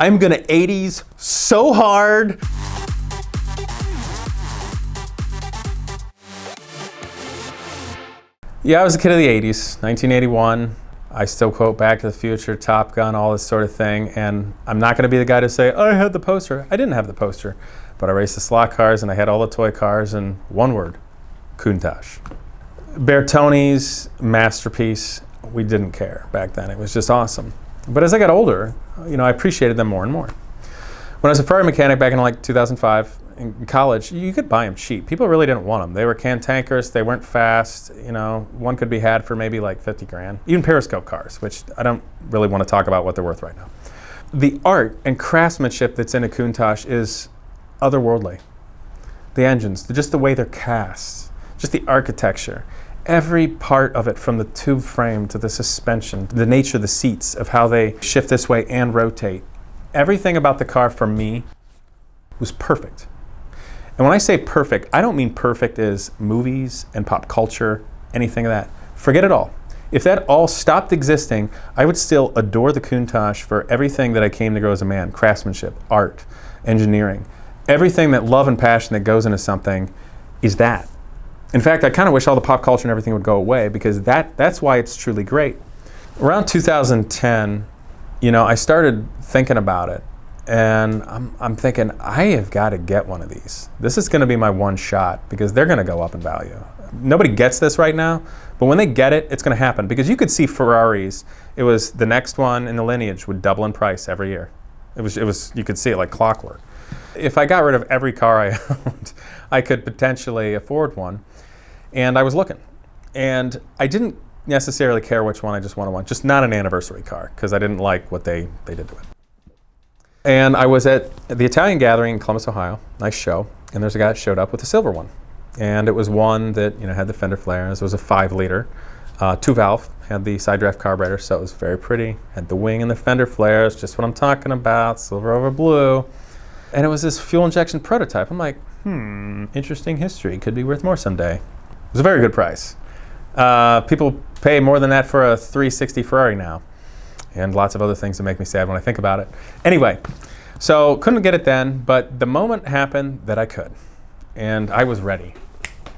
I'm gonna 80s so hard. Yeah, I was a kid of the 80s, 1981. I still quote Back to the Future, Top Gun, all this sort of thing. And I'm not gonna be the guy to say, I had the poster. I didn't have the poster, but I raced the slot cars and I had all the toy cars and one word, Countach. Bertoni's masterpiece, we didn't care back then. It was just awesome. But as I got older, I appreciated them more and more. When I was a Ferrari mechanic back in like 2005 in college, you could buy them cheap. People really didn't want them. They were cantankerous, they weren't fast. One could be had for maybe like 50 grand. Even Periscope cars, which I don't really want to talk about what they're worth right now. The art and craftsmanship that's in a Countach is otherworldly. The engines, just the way they're cast, just the architecture. Every part of it, from the tube frame to the suspension, the nature of the seats, of how they shift this way and rotate. Everything about the car for me was perfect. And when I say perfect, I don't mean perfect as movies and pop culture, anything of that. Forget it all. If that all stopped existing, I would still adore the Countach for everything that I came to grow as a man. Craftsmanship, art, engineering. Everything that love and passion that goes into something is that. In fact, I kind of wish all the pop culture and everything would go away, because that's why it's truly great. Around 2010, I started thinking about it, and I'm thinking, I have got to get one of these. This is going to be my one shot, because they're going to go up in value. Nobody gets this right now, but when they get it, it's going to happen. Because you could see Ferraris, it was the next one in the lineage would double in price every year. It was you could see it like clockwork. If I got rid of every car I owned, I could potentially afford one. And I was looking, and I didn't necessarily care which one. I just wanted one, just not an anniversary car, because I didn't like what they did to it. And I was at the Italian Gathering in Columbus, Ohio, nice show, and there's a guy that showed up with a silver one. And it was one that had the fender flares. It was a 5-liter, 2-valve, had the side draft carburetor, so it was very pretty. Had the wing and the fender flares, just what I'm talking about, silver over blue. And it was this fuel injection prototype. I'm like, interesting history, could be worth more someday. It was a very good price. People pay more than that for a 360 Ferrari now, and lots of other things that make me sad when I think about it. Anyway, so couldn't get it then, but the moment happened that I could, and I was ready.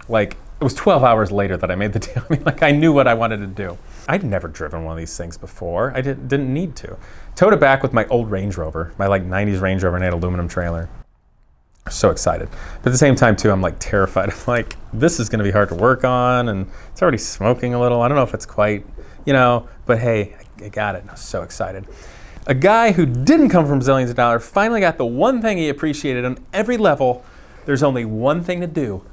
Like, it was 12 hours later that I made the deal. I knew what I wanted to do. I'd never driven one of these things before. I didn't need to. Towed it back with my old Range Rover, my 90s Range Rover, and I had an aluminum trailer. So excited. But at the same time too, I'm terrified. I'm like, this is gonna be hard to work on, and it's already smoking a little. I don't know if it's quite, but hey, I got it. I'm so excited. A guy who didn't come from zillions of dollars finally got the one thing he appreciated on every level. There's only one thing to do.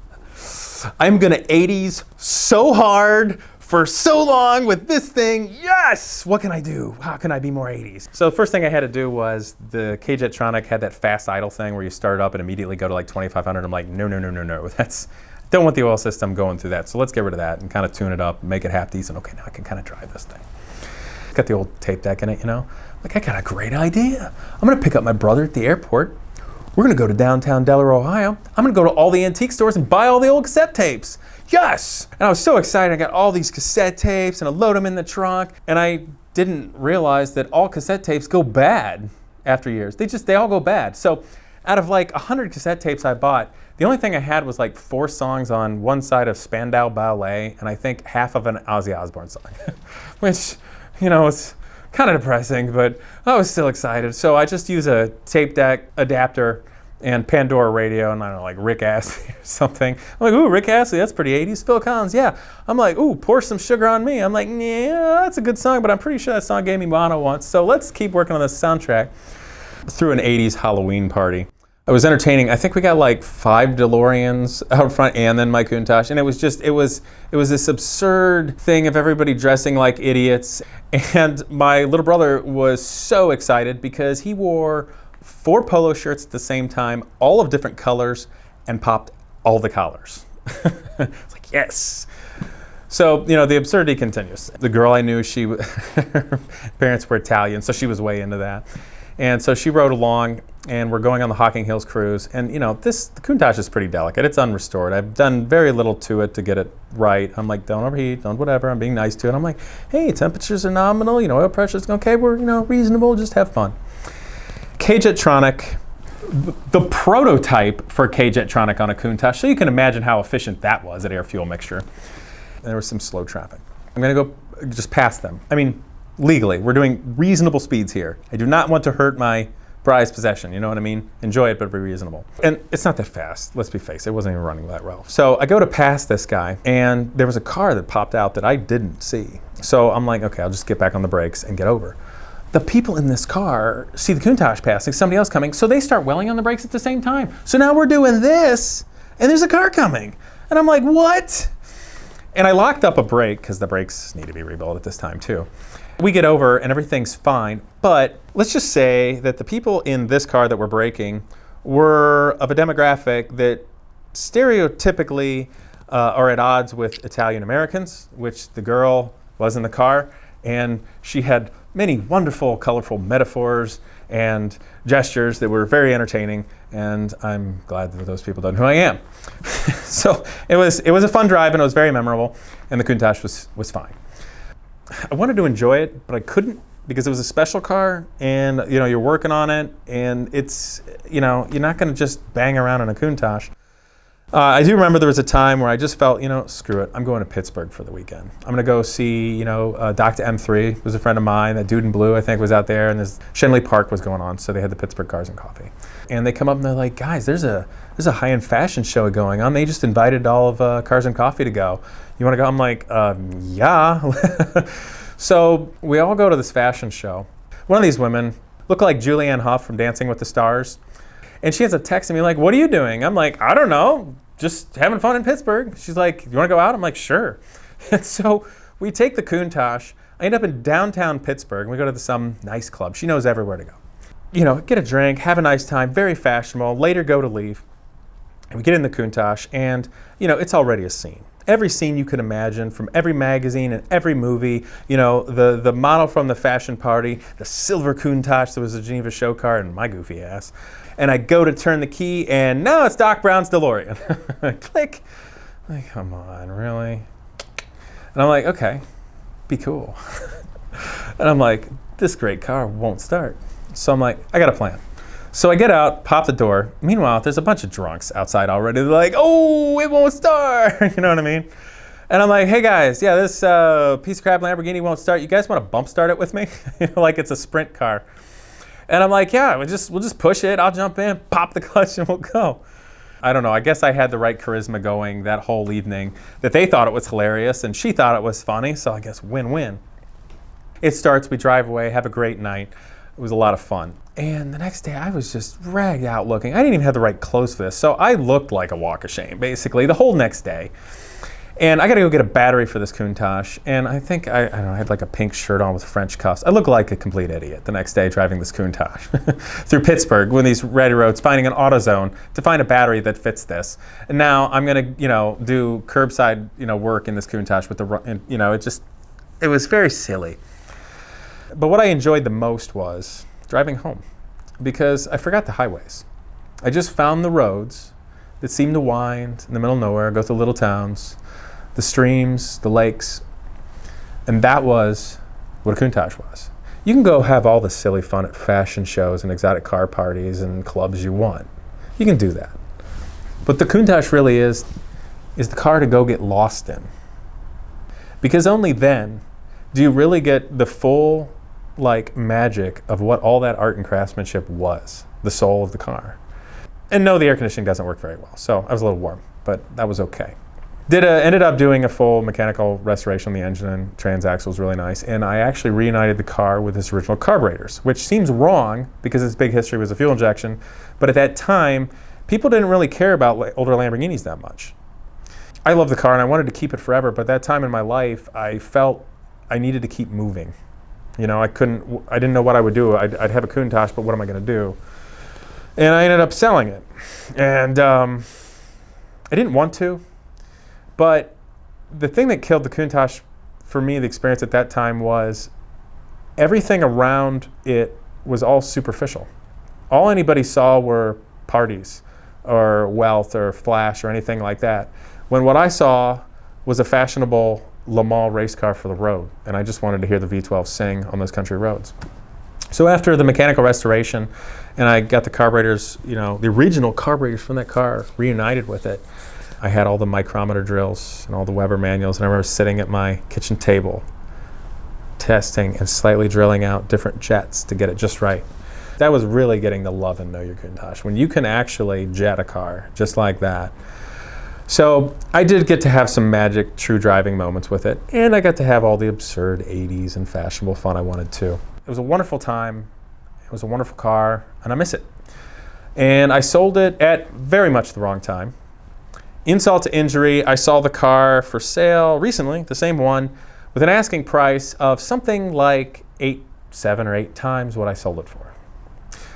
I'm gonna 80s so hard for so long with this thing. Yes! What can I do? How can I be more 80s? So the first thing I had to do was, the K-Jetronic had that fast idle thing where you start up and immediately go to like 2,500. I'm like, no. Don't want the oil system going through that. So let's get rid of that and kind of tune it up, make it half decent. Okay, now I can kind of drive this thing. It's got the old tape deck in it, Like, I got a great idea. I'm gonna pick up my brother at the airport. We're gonna go to downtown Delaware, Ohio. I'm gonna go to all the antique stores and buy all the old cassette tapes. Yes! And I was so excited. I got all these cassette tapes and I load them in the trunk. And I didn't realize that all cassette tapes go bad after years. They all go bad. So out of like 100 cassette tapes I bought, the only thing I had was like 4 songs on one side of Spandau Ballet, and I think half of an Ozzy Osbourne song, which, was kind of depressing, but I was still excited. So I just use a tape deck adapter and Pandora radio, and I don't know, like Rick Astley or something. I'm like, ooh, Rick Astley, that's pretty 80s. Phil Collins, yeah. I'm like, ooh, Pour Some Sugar on Me. I'm like, yeah, that's a good song, but I'm pretty sure that song gave me mono once. So let's keep working on this soundtrack. Through an 80s Halloween party. I was entertaining. I think we got like 5 DeLoreans out front, and then my Countach, and it was this absurd thing of everybody dressing like idiots. And my little brother was so excited because he wore 4 polo shirts at the same time, all of different colors, and popped all the collars. It's like, yes. So, the absurdity continues. The girl I knew, her parents were Italian, so she was way into that. And so she rode along, and we're going on the Hocking Hills cruise. And the Countach is pretty delicate. It's unrestored. I've done very little to it to get it right. I'm like, don't overheat, don't whatever. I'm being nice to it. I'm like, hey, temperatures are nominal. Oil pressure's okay. We're reasonable. Just have fun. K-Jetronic, the prototype for K-Jetronic on a Countach, so you can imagine how efficient that was at air fuel mixture. And there was some slow traffic. I'm going to go just past them. I mean, legally, we're doing reasonable speeds here. I do not want to hurt my prized possession, you know what I mean? Enjoy it, but be reasonable. And it's not that fast, let's be faced, it wasn't even running that well. So I go to pass this guy, and there was a car that popped out that I didn't see. So I'm like, okay, I'll just get back on the brakes and get over. The people in this car see the Countach passing, somebody else coming, so they start welling on the brakes at the same time. So now we're doing this, and there's a car coming. And I'm like, what? And I locked up a brake, because the brakes need to be rebuilt at this time too. We get over and everything's fine, but let's just say that the people in this car that were braking were of a demographic that stereotypically are at odds with Italian Americans, which the girl was in the car, and she had many wonderful, colorful metaphors and gestures that were very entertaining, and I'm glad that those people don't know who I am. So it was a fun drive, and it was very memorable, and the Countach was fine. I wanted to enjoy it, but I couldn't because it was a special car, and you're working on it, and it's you're not going to just bang around in a Countach. I do remember there was a time where I just felt, screw it, I'm going to Pittsburgh for the weekend. I'm going to go see, Dr. M3 was a friend of mine. That dude in blue, I think, was out there, and this Shenley Park was going on, so they had the Pittsburgh Cars and Coffee. And they come up and they're like, guys, there's a high-end fashion show going on. They just invited all of Cars and Coffee to go. You want to go? I'm like, yeah. So we all go to this fashion show. One of these women looked like Julianne Hough from Dancing with the Stars. And she ends up texting me like, what are you doing? I'm like, I don't know, just having fun in Pittsburgh. She's like, you want to go out? I'm like, sure. And so we take the Countach. I end up in downtown Pittsburgh, and we go to some nice club. She knows everywhere to go. Get a drink, have a nice time, very fashionable, later go to leave. And we get in the Countach, and it's already a scene. Every scene you could imagine from every magazine and every movie, the model from the fashion party, the silver Countach that was a Geneva show car, and my goofy ass. And I go to turn the key, and now it's Doc Brown's DeLorean. Click. Like, come on, really? And I'm like, okay, be cool. And I'm like, this great car won't start. So I'm like, I got a plan. So I get out, pop the door. Meanwhile, there's a bunch of drunks outside already. They're like, oh, it won't start. You know what I mean? And I'm like, hey guys, yeah, this piece of crap Lamborghini won't start. You guys want to bump start it with me? Like it's a sprint car. And I'm like, yeah, we'll just push it. I'll jump in, pop the clutch, and we'll go. I don't know. I guess I had the right charisma going that whole evening, that they thought it was hilarious, and she thought it was funny. So I guess win-win. It starts. We drive away, have a great night. It was a lot of fun. And the next day, I was just ragged out looking. I didn't even have the right clothes for this, so I looked like a walk of shame, basically, the whole next day. And I got to go get a battery for this Countach, and I think, I don't know, I had like a pink shirt on with French cuffs. I looked like a complete idiot the next day driving this Countach through Pittsburgh with these ready roads, finding an AutoZone to find a battery that fits this. And now I'm going to, do curbside, work in this Countach with the, it was very silly. But what I enjoyed the most was driving home, because I forgot the highways. I just found the roads that seemed to wind in the middle of nowhere, go through little towns, the streams, the lakes, and that was what a Countach was. You can go have all the silly fun at fashion shows and exotic car parties and clubs you want. You can do that. But the Countach really is the car to go get lost in. Because only then do you really get the full magic of what all that art and craftsmanship was, the soul of the car. And no, the air conditioning doesn't work very well, so I was a little warm, but that was okay. Ended up doing a full mechanical restoration on the engine and transaxle was really nice, and I actually reunited the car with its original carburetors, which seems wrong because its big history was a fuel injection, but at that time, people didn't really care about older Lamborghinis that much. I love the car and I wanted to keep it forever, but at that time in my life, I felt I needed to keep moving. I didn't know what I would do. I'd have a Countach, but what am I going to do? And I ended up selling it. And I didn't want to, but the thing that killed the Countach for me, the experience at that time, was everything around it was all superficial. All anybody saw were parties or wealth or flash or anything like that. When what I saw was a fashionable Le Mans race car for the road, and I just wanted to hear the V12 sing on those country roads. So after the mechanical restoration, and I got the carburetors, the original carburetors from that car reunited with it, I had all the micrometer drills and all the Weber manuals, and I remember sitting at my kitchen table testing and slightly drilling out different jets to get it just right. That was really getting the love and know your Countach, when you can actually jet a car just like that. So I did get to have some magic true driving moments with it, and I got to have all the absurd 80s and fashionable fun I wanted to. It was a wonderful time, it was a wonderful car, and I miss it. And I sold it at very much the wrong time. Insult to injury, I saw the car for sale recently, the same one, with an asking price of something like 7 or 8 times what I sold it for.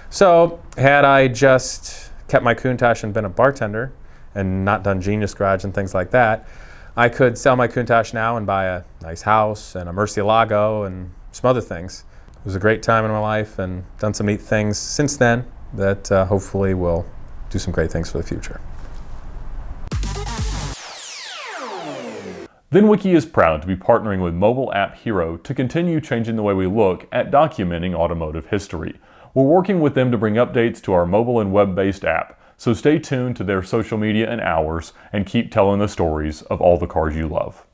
So had I just kept my Countach and been a bartender and not done Genius Garage and things like that, I could sell my Countach now and buy a nice house and a Murcielago and some other things. It was a great time in my life, and done some neat things since then that hopefully will do some great things for the future. VINwiki is proud to be partnering with mobile app Hero to continue changing the way we look at documenting automotive history. We're working with them to bring updates to our mobile and web-based app, so stay tuned to their social media and ours, and keep telling the stories of all the cars you love.